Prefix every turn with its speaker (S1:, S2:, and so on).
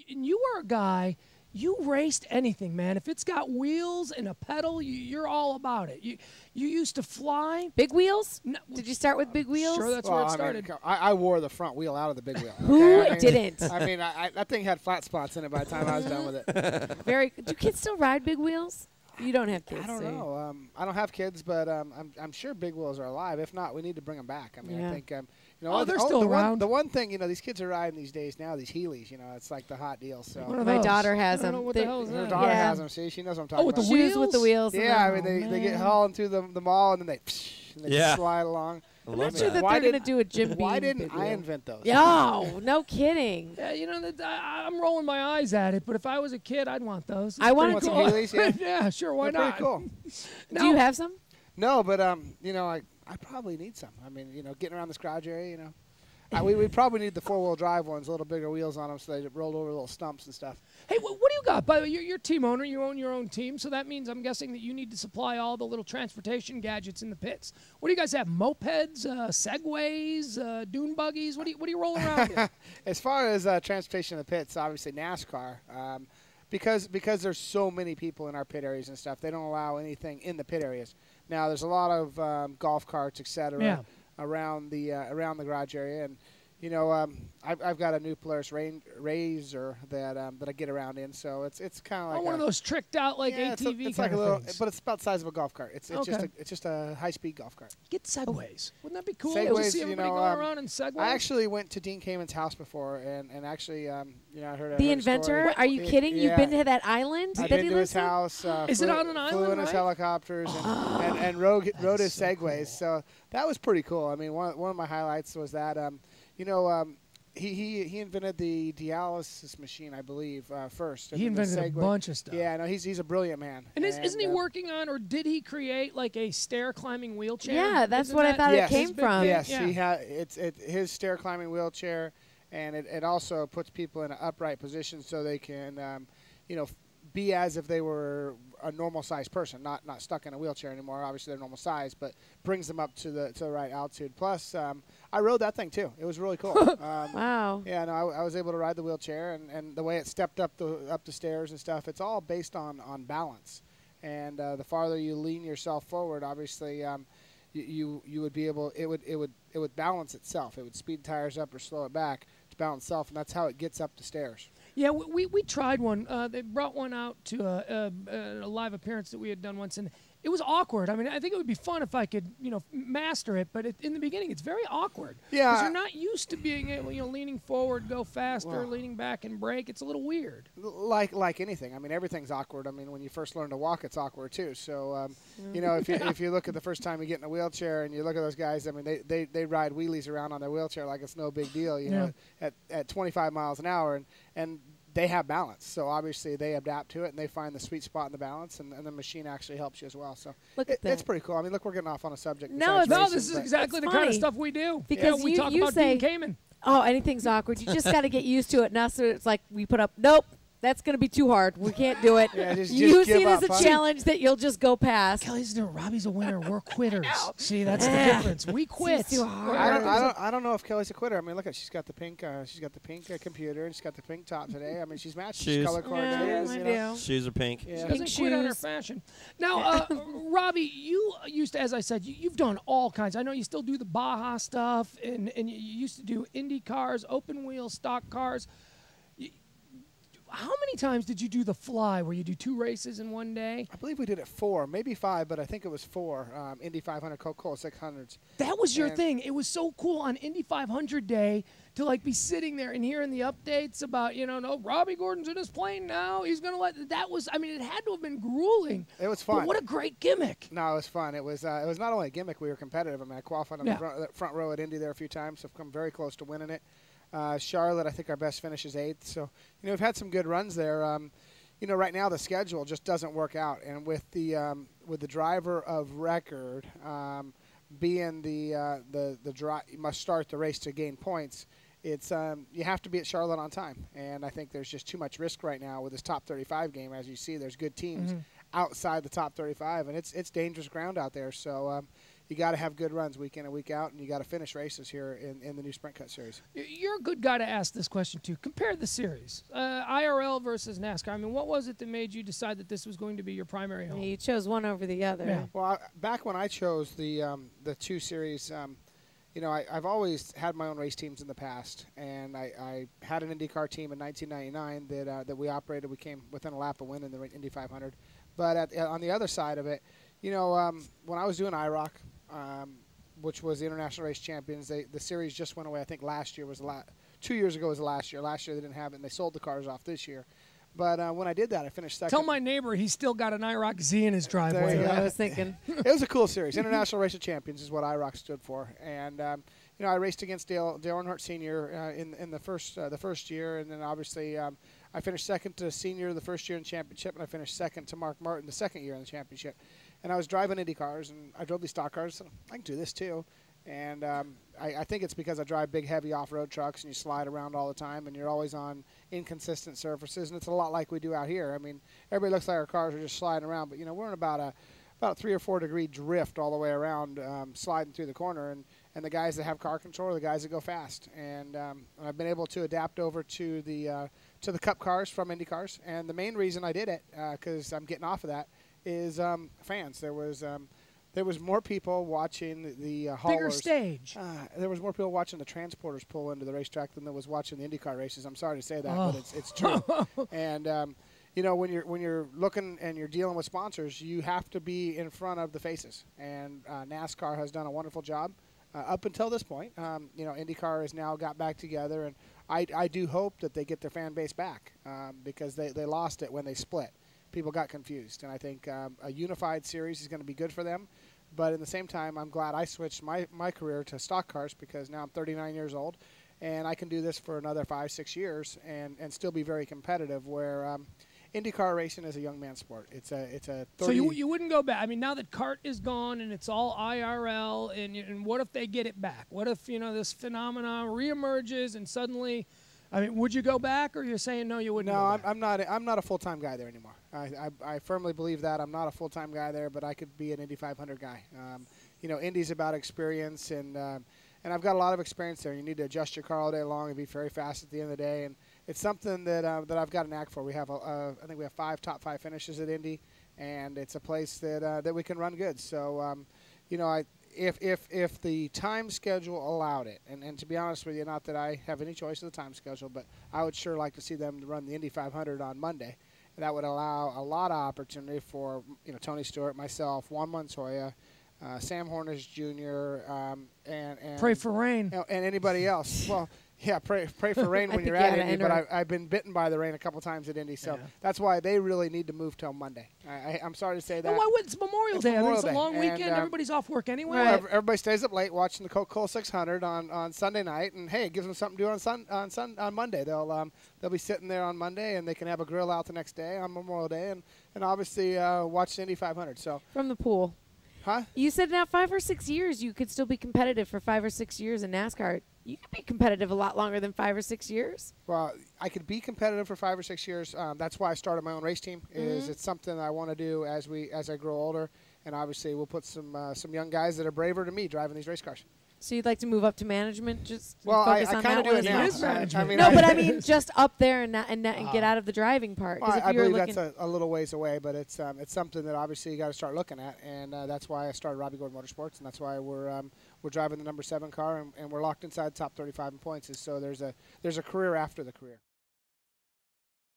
S1: And you were a guy, you raced anything, man. If it's got wheels and a pedal, you're all about it. You used to fly.
S2: Big wheels?
S1: No,
S2: Did you start with big wheels?
S1: Sure, that's where it started.
S3: I wore the front wheel out of the big wheel.
S2: Who
S3: Okay?
S2: didn't?
S3: I mean, that thing had flat spots in it by the time I was done with it.
S2: Do kids still ride big wheels? You don't have kids.
S3: I don't know. I don't have kids, but I'm sure big wheels are alive. If not, we need to bring them back. I mean, I think
S1: they're still around.
S3: The one thing, these kids are riding these days now, these Heelys. It's like the hot deal. So
S2: my daughter has them.
S1: What the hell is
S3: her
S1: that?
S3: daughter has them. See, she knows what I'm talking
S1: with
S3: about.
S1: the wheels?
S2: Shoes with the wheels.
S3: Yeah, I mean they get hauling through the mall and then they just slide along.
S2: I'm not sure that they're going to do a Jim Beam.
S3: Why didn't I invent those?
S2: No kidding.
S1: Yeah, I'm rolling my eyes at it, but if I was a kid, I'd want those.
S2: I wanted
S3: some Heelys, yeah.
S1: Yeah, sure, why
S3: They're
S1: not?
S3: pretty cool.
S2: Do you have some?
S3: No, but I probably need some. I mean, getting around this garage area, we probably need the 4-wheel drive ones, a little bigger wheels on them, so they roll over little stumps and stuff.
S1: Hey, what do you got? By the way, you're a team owner. You own your own team, so that means I'm guessing that you need to supply all the little transportation gadgets in the pits. What do you guys have? Mopeds, Segways, dune buggies? What do you roll around with?
S3: As far as transportation in the pits, obviously NASCAR. Because there's so many people in our pit areas and stuff, they don't allow anything in the pit areas. Now, there's a lot of golf carts, etc. Around the garage area, and I've got a new Polaris Razor that I get around in, so it's kind of like
S1: one of those tricked out ATV
S3: it's like a
S1: kind
S3: little,
S1: of things.
S3: but it's about the size of a golf cart. It's just a high-speed golf cart.
S1: Get Segways. Wouldn't that be cool?
S3: Segways,
S1: to see everybody going around in Segways?
S3: I actually went to Dean Kamen's house before, and actually I heard
S2: the inventor. Are you kidding?
S3: Yeah.
S2: You've been to that island?
S3: I've been to his house.
S1: Is it on an island?
S3: Flew in his helicopters and rode his Segways. So that was pretty cool. I mean, one of my highlights was that he invented the dialysis machine, I believe, first.
S1: He invented a bunch of stuff.
S3: Yeah, no, he's a brilliant man.
S1: And isn't he working on, or did he create like a stair climbing wheelchair?
S2: Yeah, that's what I thought it came from.
S3: Yes, he had his stair climbing wheelchair, and it also puts people in an upright position so they can be as if they were a normal sized person, not stuck in a wheelchair anymore. Obviously they're normal size, but brings them up to the right altitude. Plus, I rode that thing too. It was really cool.
S2: Wow.
S3: Yeah, no, I was able to ride the wheelchair, and the way it stepped up the stairs and stuff. It's all based on balance, and the farther you lean yourself forward, obviously, you would be able. It would balance itself. It would speed tires up or slow it back to balance itself, and that's how it gets up the stairs.
S1: Yeah, we tried one. They brought one out to a live appearance that we had done once, and it was awkward. I mean, I think it would be fun if I could, master it, but in the beginning, it's very awkward.
S3: Yeah.
S1: Because you're not used to being able, leaning forward, go faster, leaning back and brake. It's a little weird.
S3: Like anything. I mean, everything's awkward. I mean, when you first learn to walk, it's awkward too. So, if you look at the first time you get in a wheelchair and you look at those guys, I mean, they ride wheelies around on their wheelchair like it's no big deal, at 25 miles an hour, and they have balance, so obviously they adapt to it and they find the sweet spot in the balance, and the machine actually helps you as well. So it's pretty cool. I mean, look, we're getting off on a subject.
S2: No,
S1: this is exactly the kind of stuff we do.
S2: Because
S1: we talk about Dean Kamen.
S2: Oh, anything's awkward. You just got to get used to it. Now, so it's like we put up. Nope. That's going to be too hard. We can't do it.
S3: Yeah, just
S2: you see it
S3: give
S2: as
S3: up,
S2: a challenge that you'll just go past.
S1: Kelly's a Robbie's a winner. We're quitters. See, that's the difference. We quit.
S2: Too hard.
S3: I don't know if Kelly's a quitter. I mean, look at she's got the pink computer and she's got the pink top today. I mean, she's matched. She's color coordinated.
S2: Yeah,
S4: Shoes are pink.
S1: Yeah. She doesn't quit on her fashion. Now, Robbie, you used to, as I said, you've done all kinds. I know you still do the Baja stuff, and you used to do Indy cars, open wheel, stock cars. How many times did you do the fly where you do 2 races in one day?
S3: I believe we did it 4, maybe 5, but I think it was 4. Indy 500, Coca-Cola 600s.
S1: That was your thing. It was so cool on Indy 500 day to be sitting there and hearing the updates about, no, Robby Gordon's in his plane now. He's going to that was, I mean, it had to have been grueling.
S3: It was fun.
S1: But what a great gimmick.
S3: No, it was fun. It was not only a gimmick, we were competitive. I mean, I qualified on the front row at Indy there a few times, so I've come very close to winning it. Charlotte, I think our best finish is 8th. So, we've had some good runs there. Right now the schedule just doesn't work out, and with the driver of record being the you must start the race to gain points. It's you have to be at Charlotte on time, and I think there's just too much risk right now with this top 35 game. As you see, there's good teams outside the top 35, and it's dangerous ground out there. So. you got to have good runs week in and week out, and you got to finish races here in the new Sprint Cut Series.
S1: You're a good guy to ask this question to. Compare the series, IRL versus NASCAR. I mean, what was it that made you decide that this was going to be your primary home?
S2: You chose one over the other.
S1: Yeah.
S3: Well, back when I chose the 2 series, you know, I've always had my own race teams in the past, and I had an IndyCar team in 1999 that we operated. We came within a lap of winning the Indy 500. But on the other side of it, you know, when I was doing IROC, which was the International Race Champions, the series just went away. I think last year was 2 years ago was the last year. Last year they didn't have it, and they sold the cars off this year. But when I did that, I finished second.
S1: Tell my neighbor he's still got an IROC Z in his driveway.
S2: That's what I was thinking.
S3: It was a cool series. International Race of Champions is what IROC stood for. And, you know, I raced against Dale Earnhardt Sr. In the first year, and then obviously I finished second to Senior the first year in the championship, and I finished second to Mark Martin the second year in the championship. And I was driving Indy cars, and I drove these stock cars, so I can do this too. And I think it's because I drive big, heavy off-road trucks, and you slide around all the time, and you're always on inconsistent surfaces, and it's a lot like we do out here. I mean, everybody looks like our cars are just sliding around, but, you know, we're in about a 3 or 4 degree drift all the way around, sliding through the corner, and the guys that have car control are the guys that go fast. And I've been able to adapt over to the Cup cars from Indy cars, and the main reason I did it, because I'm getting off of that, is fans. There was more people watching the haulers.
S1: Bigger stage.
S3: There was more people watching the transporters pull into the racetrack than there was watching the IndyCar races. I'm sorry to say that, but it's true. And you know, when you're looking and you're dealing with sponsors, you have to be in front of the faces. And NASCAR has done a wonderful job up until this point. You know, IndyCar has now got back together, and I do hope that they get their fan base back because they lost it when they split. People got confused, and I think a unified series is going to be good for them. But at the same time, I'm glad I switched my career to stock cars because now I'm 39 years old, and I can do this for another 5-6 years and still be very competitive. Where IndyCar racing is a young man's sport. It's a 30.
S1: So you wouldn't go back. I mean, now that CART is gone and it's all IRL, and what if they get it back? What if, you know, this phenomenon reemerges and suddenly, I mean, would you go back, or you're saying no, you wouldn't?
S3: No, I'm not a full-time guy there anymore. I firmly believe that I'm not a full-time guy there, but I could be an Indy 500 guy. You know, Indy's about experience, and I've got a lot of experience there. You need to adjust your car all day long and be very fast at the end of the day, and it's something that I've got a knack for. We have I think we have top 5 finishes at Indy, and it's a place that we can run good. So you know, if the time schedule allowed it, and to be honest with you, not that I have any choice of the time schedule, but I would sure like to see them run the Indy 500 on Monday. And that would allow a lot of opportunity for, you know, Tony Stewart, myself, Juan Montoya, Sam Hornish Jr., and
S1: pray for rain,
S3: you know, and anybody else. Well, yeah, pray for rain when you're at Indy, but I've been bitten by the rain a couple times at Indy, so that's why they really need to move till Monday. I'm sorry to say that.
S1: Why wouldn't it's Memorial Day? It's a long weekend. Everybody's off work anyway.
S3: Well, everybody stays up late watching the Coca-Cola 600 on Sunday night, and hey, it gives them something to do on Monday. They'll be sitting there on Monday, and they can have a grill out the next day on Memorial Day, and obviously watch the Indy 500. So
S2: from the pool.
S3: Huh?
S2: You said now 5 or 6 years you could still be competitive for 5 or 6 years in NASCAR. You could be competitive a lot longer than 5 or 6 years.
S3: Well, I could be competitive for 5 or 6 years. That's why I started my own race team. It's something I want to do as I grow older, and obviously we'll put some young guys that are braver than me driving these race cars.
S2: So you'd like to move up to management, just
S3: well,
S2: focus
S3: I
S2: on
S3: kind
S2: that
S3: of do it
S2: one?
S3: now.
S1: It is management.
S2: No, but I mean just up there and get out of the driving part.
S3: Well,
S2: if
S3: I
S2: you're
S3: believe that's a little ways away, but it's something that obviously you got to start looking at, and that's why I started Robby Gordon Motorsports, and that's why we're driving the number 7 car, and we're locked inside top 35 in points. So there's a career after the career.